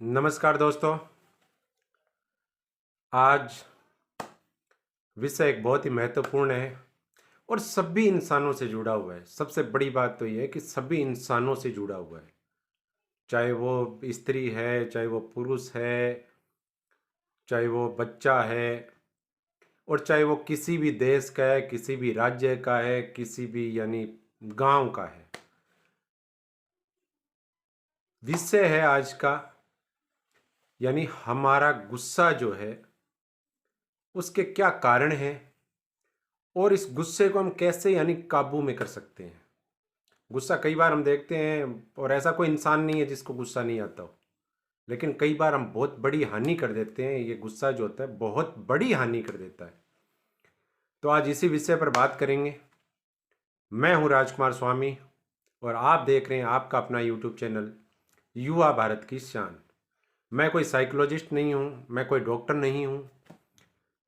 नमस्कार दोस्तों। आज विषय एक बहुत ही महत्वपूर्ण है और सभी इंसानों से जुड़ा हुआ है। सबसे बड़ी बात तो ये है कि सभी इंसानों से जुड़ा हुआ है, चाहे वो स्त्री है, चाहे वो पुरुष है, चाहे वो बच्चा है, और चाहे वो किसी भी देश का है, किसी भी राज्य का है, किसी भी गांव का है। विषय है आज का हमारा गुस्सा जो है उसके क्या कारण है और इस गुस्से को हम कैसे काबू में कर सकते हैं। गुस्सा कई बार हम देखते हैं, और ऐसा कोई इंसान नहीं है जिसको गुस्सा नहीं आता हो, लेकिन कई बार हम बहुत बड़ी हानि कर देते हैं। ये गुस्सा जो होता है बहुत बड़ी हानि कर देता है। तो आज इसी विषय पर बात करेंगे। मैं हूं राजकुमार स्वामी और आप देख रहे हैं आपका अपना यूट्यूब चैनल युवा भारत की शान। मैं कोई साइकोलॉजिस्ट नहीं हूं, मैं कोई डॉक्टर नहीं हूं,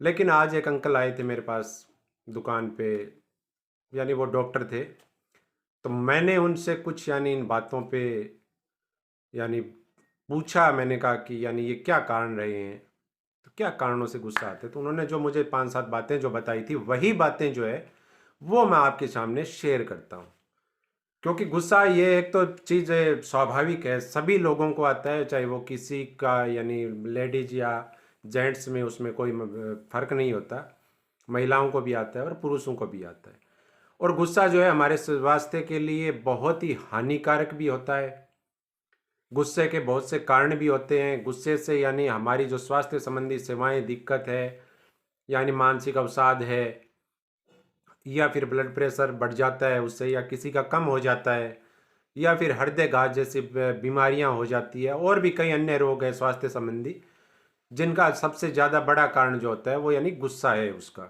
लेकिन आज एक अंकल आए थे मेरे पास दुकान पे, वो डॉक्टर थे। तो मैंने उनसे कुछ इन बातों पे यानी पूछा। मैंने कहा कि ये क्या कारण रहे हैं, तो क्या कारणों से गुस्सा आते। तो उन्होंने जो मुझे 5-7 बातें जो बताई थी, वही बातें जो है वो मैं आपके सामने शेयर करता हूँ। क्योंकि गुस्सा ये एक तो चीज़ स्वाभाविक है, सभी लोगों को आता है, चाहे वो किसी का लेडीज या जेंट्स में उसमें कोई फर्क नहीं होता। महिलाओं को भी आता है और पुरुषों को भी आता है। और गुस्सा जो है हमारे स्वास्थ्य के लिए बहुत ही हानिकारक भी होता है। गुस्से के बहुत से कारण भी होते हैं। गुस्से से हमारी जो स्वास्थ्य संबंधी सेवाएं दिक्कत है, मानसिक अवसाद है, या फिर ब्लड प्रेशर बढ़ जाता है उससे, या किसी का कम हो जाता है, या फिर हृदयघात जैसी बीमारियां हो जाती है, और भी कई अन्य रोग है स्वास्थ्य संबंधी, जिनका सबसे ज़्यादा बड़ा कारण जो होता है वो गुस्सा है उसका।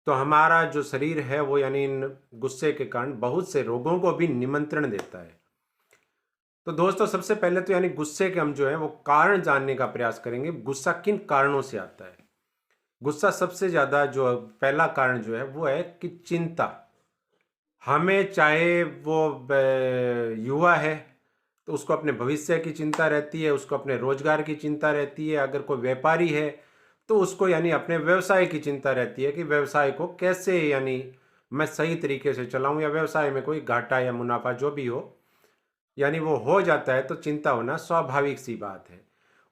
तो हमारा जो शरीर है वो इन गुस्से के कारण बहुत से रोगों को भी निमंत्रण देता है। तो दोस्तों, सबसे पहले तो गुस्से के हम जो है वो कारण जानने का प्रयास करेंगे। गुस्सा किन कारणों से आता है। गुस्सा सबसे ज़्यादा जो पहला कारण जो है वो है कि चिंता। हमें चाहे वो युवा है तो उसको अपने भविष्य की चिंता रहती है, उसको अपने रोजगार की चिंता रहती है। अगर कोई व्यापारी है तो उसको अपने व्यवसाय की चिंता रहती है कि व्यवसाय को कैसे मैं सही तरीके से चलाऊं, या व्यवसाय में कोई घाटा या मुनाफा जो भी हो वो हो जाता है, तो चिंता होना स्वाभाविक सी बात है।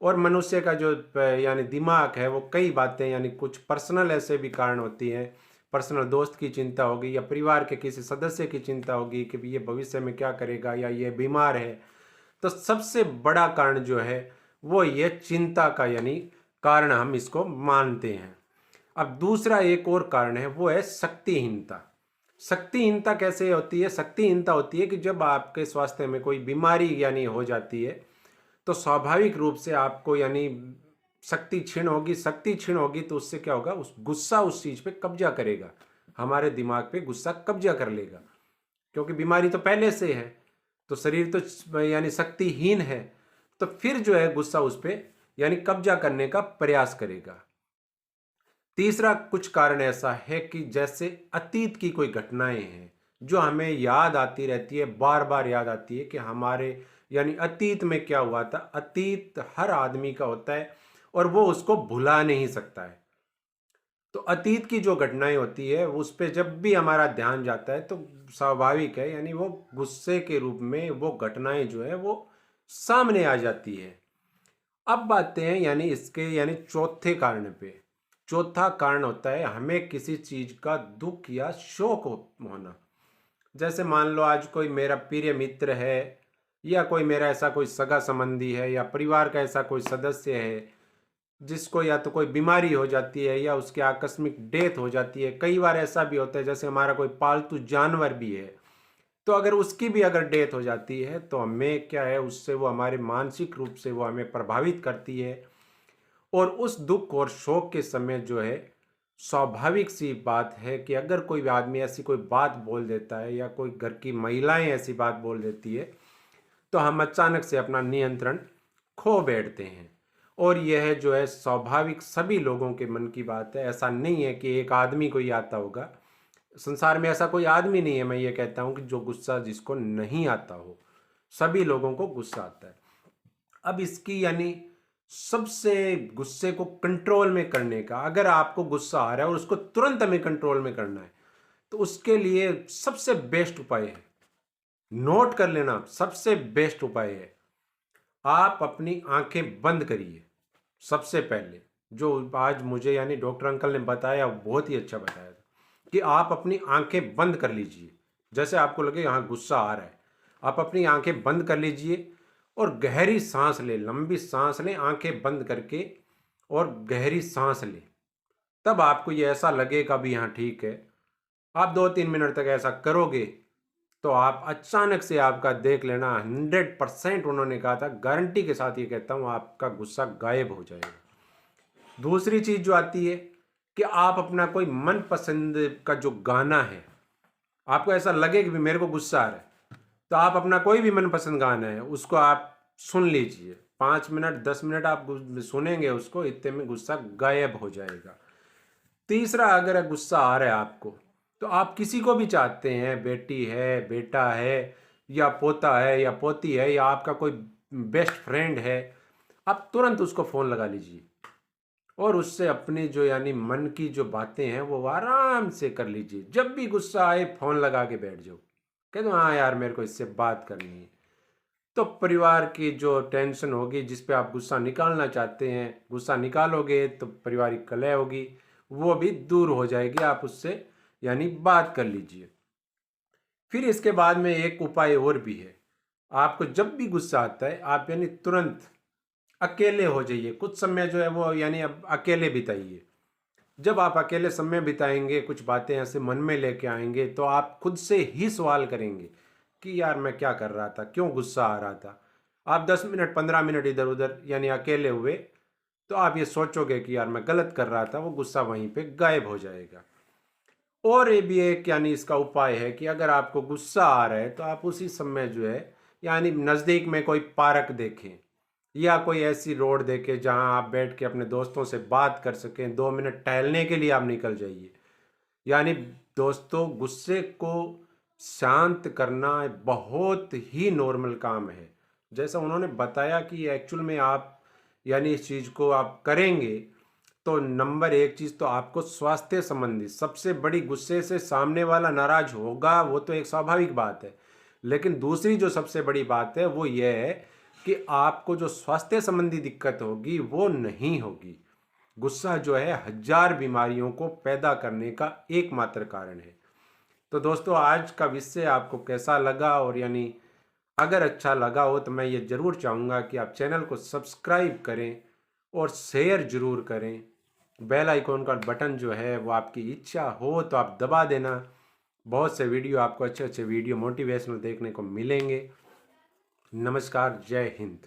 और मनुष्य का जो दिमाग है वो कई बातें कुछ पर्सनल ऐसे भी कारण होती हैं। पर्सनल दोस्त की चिंता होगी, या परिवार के किसी सदस्य की चिंता होगी कि ये भविष्य में क्या करेगा, या ये बीमार है। तो सबसे बड़ा कारण जो है वो ये चिंता का कारण हम इसको मानते हैं। अब दूसरा एक और कारण है, वो है शक्तिहीनता। शक्तिहीनता कैसे होती है? शक्तिहीनता होती है कि जब आपके स्वास्थ्य में कोई बीमारी हो जाती है, तो स्वाभाविक रूप से आपको शक्ति क्षीण होगी। शक्ति क्षीण होगी तो उससे क्या होगा, उस गुस्सा उस चीज पे कब्जा करेगा। हमारे दिमाग पे गुस्सा कब्जा कर लेगा, क्योंकि बीमारी तो पहले से है, तो शरीर तो शक्तिहीन है। तो फिर जो है गुस्सा उस पे कब्जा करने का प्रयास करेगा। तीसरा कुछ कारण ऐसा है कि जैसे अतीत की कोई घटनाएं हैं जो हमें याद आती रहती है, बार बार याद आती है कि हमारे अतीत में क्या हुआ था। अतीत हर आदमी का होता है और वो उसको भुला नहीं सकता है। तो अतीत की जो घटनाएं होती है उस पे जब भी हमारा ध्यान जाता है तो स्वाभाविक है वो गुस्से के रूप में वो घटनाएं जो है वो सामने आ जाती है। अब बातें हैं इसके चौथे कारण पे। चौथा कारण होता है हमें किसी चीज का दुख या शोक होना। जैसे मान लो आज कोई मेरा प्रिय मित्र है, या कोई मेरा ऐसा कोई सगा संबंधी है, या परिवार का ऐसा कोई सदस्य है जिसको या तो कोई बीमारी हो जाती है, या उसके आकस्मिक डेथ हो जाती है। कई बार ऐसा भी होता है जैसे हमारा कोई पालतू जानवर भी है, तो अगर उसकी भी अगर डेथ हो जाती है तो हमें क्या है, उससे वो हमारे मानसिक रूप से वो हमें प्रभावित करती है। और उस दुख और शोक के समय जो है स्वाभाविक सी बात है कि अगर कोई भी आदमी ऐसी कोई बात बोल देता है, या कोई घर की महिलाएं ऐसी बात बोल देती है, तो हम अचानक से अपना नियंत्रण खो बैठते हैं। और यह जो है स्वाभाविक सभी लोगों के मन की बात है। ऐसा नहीं है कि एक आदमी को ही आता होगा। संसार में ऐसा कोई आदमी नहीं है, मैं ये कहता हूं कि जो गुस्सा जिसको नहीं आता हो। सभी लोगों को गुस्सा आता है। अब इसकी यानी सबसे गुस्से को कंट्रोल में करने का, अगर आपको गुस्सा आ रहा है और उसको तुरंत हमें कंट्रोल में करना है, तो उसके लिए सबसे बेस्ट उपाय है, नोट कर लेना, सबसे बेस्ट उपाय है, आप अपनी आंखें बंद करिए। सबसे पहले जो आज मुझे यानी डॉक्टर अंकल ने बताया, बहुत ही अच्छा बताया था कि आप अपनी आंखें बंद कर लीजिए। जैसे आपको लगे यहाँ गुस्सा आ रहा है, आप अपनी आंखें बंद कर लीजिए और गहरी सांस लें, लंबी सांस लें आंखें बंद करके, और गहरी सांस लें। तब आपको ये ऐसा लगेगा भी हाँ ठीक है। आप 2-3 मिनट तक ऐसा करोगे तो आप अचानक से, आपका देख लेना 100% उन्होंने कहा था, गारंटी के साथ ये कहता हूँ, आपका गुस्सा गायब हो जाएगा। दूसरी चीज़ जो आती है कि आप अपना कोई मनपसंद का जो गाना है, आपको ऐसा लगे कि भी मेरे को गुस्सा आ रहा है, तो आप अपना कोई भी मनपसंद गाना है उसको आप सुन लीजिए। 5 मिनट 10 मिनट आप सुनेंगे उसको, इतने में गुस्सा गायब हो जाएगा। तीसरा, अगर गुस्सा आ रहा है आपको, तो आप किसी को भी चाहते हैं, बेटी है, बेटा है, या पोता है या पोती है, या आपका कोई बेस्ट फ्रेंड है, आप तुरंत उसको फ़ोन लगा लीजिए और उससे अपनी जो यानी मन की जो बातें हैं वो आराम से कर लीजिए। जब भी गुस्सा आए फ़ोन लगा के बैठ जाओ, कह दो हाँ यार मेरे को इससे बात करनी है। तो परिवार की जो टेंशन होगी, जिस पे आप गुस्सा निकालना चाहते हैं, गुस्सा निकालोगे तो पारिवारिक कलह होगी, वो भी दूर हो जाएगी। आप उससे यानी बात कर लीजिए। फिर इसके बाद में एक उपाय और भी है। आपको जब भी गुस्सा आता है, आप यानी तुरंत अकेले हो जाइए, कुछ समय जो है वो यानी अब अकेले बिताइए। जब आप अकेले समय बिताएंगे, कुछ बातें ऐसे मन में लेके आएंगे, तो आप खुद से ही सवाल करेंगे कि यार मैं क्या कर रहा था, क्यों गुस्सा आ रहा था। आप 10 मिनट 15 मिनट इधर उधर यानी अकेले हुए, तो आप ये सोचोगे कि यार मैं गलत कर रहा था, वो गुस्सा वहीं पे गायब हो जाएगा। और ये भी एक यानी इसका उपाय है कि अगर आपको गुस्सा आ रहा है, तो आप उसी समय जो है यानी नज़दीक में कोई पार्क देखें या कोई ऐसी रोड देखें जहां आप बैठ के अपने दोस्तों से बात कर सकें। 2 मिनट टहलने के लिए आप निकल जाइए। यानी दोस्तों, गुस्से को शांत करना बहुत ही नॉर्मल काम है। जैसा उन्होंने बताया कि एक्चुअल में आप यानी इस चीज़ को आप करेंगे तो नंबर एक चीज़ तो आपको स्वास्थ्य संबंधी सबसे बड़ी, गुस्से से सामने वाला नाराज होगा, वो तो एक स्वाभाविक बात है, लेकिन दूसरी जो सबसे बड़ी बात है वो ये है कि आपको जो स्वास्थ्य संबंधी दिक्कत होगी वो नहीं होगी। गुस्सा जो है 1000 बीमारियों को पैदा करने का एकमात्र कारण है। तो दोस्तों, आज का विषय आपको कैसा लगा, और यानी अगर अच्छा लगा हो तो मैं ये ज़रूर चाहूँगा कि आप चैनल को सब्सक्राइब करें और शेयर ज़रूर करें। बेल आइकॉन का बटन जो है वो आपकी इच्छा हो तो आप दबा देना। बहुत से वीडियो आपको अच्छे अच्छे वीडियो मोटिवेशनल देखने को मिलेंगे। नमस्कार, जय हिंद।